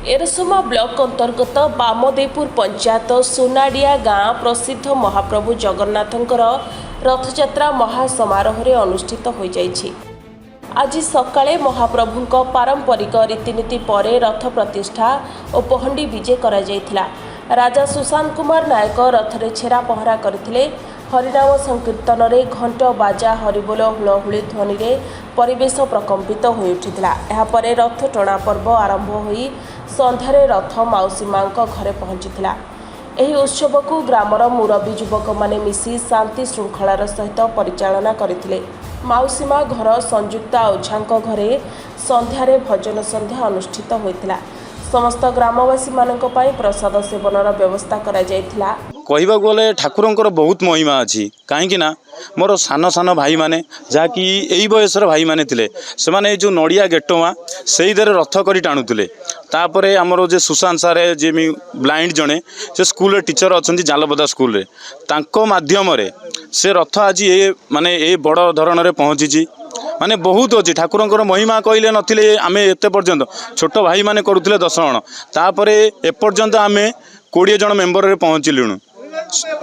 एरसमा block अंतर्गत बामदेवपुर पंचायत सोनाडिया गाँ प्रसिद्ध महाप्रभु जगन्नाथंकर रथयात्रा महासमारोह अनुष्ठित हो जाइछि। आज सकाळे महाप्रभुंक पारंपरिक रीतिनीति परे रथ प्रतिष्ठा और पहंडी विजे करा जायथिला। राजा सुशांत कुमार नायक रथरे छेरा पहरा करथिले। हरिनाम संकीर्तन रे घंट बाजा हरिबोल हुलहुली ध्वनि रे परिवेश प्रकम्पित हो उठिथिला। एहा परे रथ टणा पर्व आरंभ होई संध्यारे रथ माउसी मां घरे पहुंचीथिला। एही उत्सव को ग्रामर मुरबी युवक माने मिसी शांति श्रृंखलार सहित परिचालना करथिले। माउसी मां घर संयुक्ता ओझांक घरे संध्यारे भजन संध्या अनुष्ठित होइथिला। समस्त ग्रामवासी मानक पई प्रसाद सेवनर व्यवस्था करा जायथिला। कहवा गले ठाकुरंकर बहुत महिमा अच्छी कहीं मोर सान सान भाई माने जहाँकि यही बयसर भाई माने थिले से माने जो नड़िया गेटमा से रथ कर टाणुले। तापर आमर जे सुशांत सारे जे ब्लाइंड जड़े से स्कूल टीचर अच्छा जालपदा स्कूल मध्यम से रथ आज ये माने ये बड़ धरण पहुँची माने बहुत अच्छी ठाकुरंकर महिमा कहले नथिले आमे एते पर्यंत छोट भाई माने करुले 10 जण तापर एपर्यंत आमे 20 जण मेंबर रे पहुँचलुणु।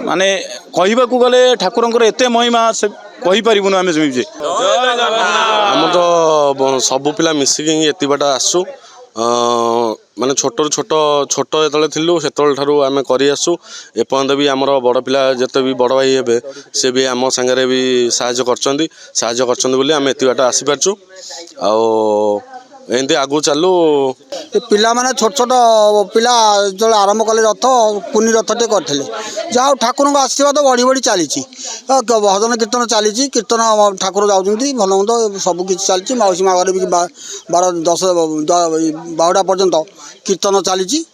माने कहवा को गले ठाकुरंकर एते महिमा से कहि परिबुनु आमे सेमि हम तो सब पिला मिसिकी एति बाट आसु माने छोट छोट छोट जो थिलु सेतल ठारू आमे करि आसु एपर्यंत भी आमर बड़ पिला जते भी बड़ भाई हेबे से भी आम संगे भी साहाय्य करछंदी बोली आमे एति बाट आसी परछु आ एंती आगु चालू पिला माने छोट छोट पिला जो आरंभ कले रथ कुनी रथटे करते जहाँ ठाकुर आशीर्वाद बढ़ी बढ़ी चली भजन कीर्तन चली कीर्तन ठाकुर जाऊँगी भल मंद सबकि चली मौसी माँ घर भी 12 पर्यंत कीर्तन चली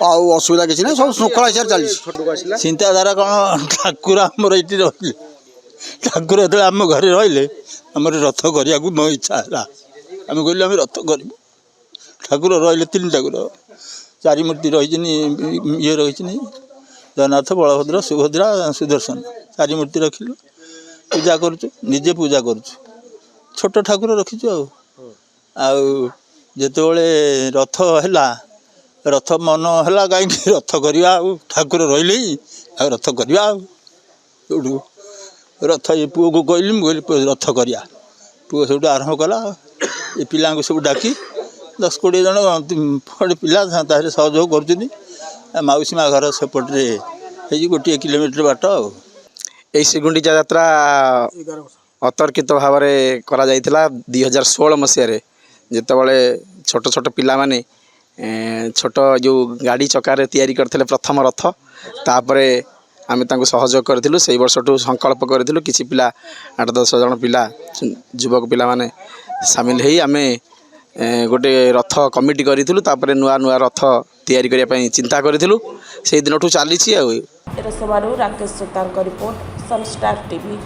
असुविधा किसी ना सब श्रृंखला हिसाब चली। चिंताधारा कौन ठाकुर आमर ये रही ठाकुर जो आम घर रही आम रथ करने को मो इच्छा है आम कहलु आम रथ कर ठाकुर रही 3 ठाकुर 4 मूर्ति रही ये रही जगन्नाथ बलभद्र सुभद्रा सुदर्शन 4 मूर्ति रखिलु पूजा करजे पूजा कर छोट ठाकुर रखीचु आते रथ है रथ मन है कहीं रथ करवा ठाकुर रही रथ करवा रथ ये पुओ को कहली मुझे रथ करा पुओ सब आरंभ कला ये पिला सब डाकी 10-20 जन पिला सहयोग कर मौसी माँ घर सेपटे गोटे किलोमीटर बाट यही श्रीगुंडीचा यात्रा अतर्कित भाव में करा 2016 मसीह जितेबाला छोट छोट पिला माने छोट जो गाड़ी चकार तैयारी करते प्रथम रथ तापर आम सहयोग करूँ से वर्षठू संकल्प करूँ किसी पिला 8-10 जन पिला युवक पिला माने सामिल हो आम गोटे रथ कमिटी करूँ तापर नुआ नुआ रथ तैयारी करने चिंता करूँ से दिन चली। Rakesh Sutar report Sunstar TV.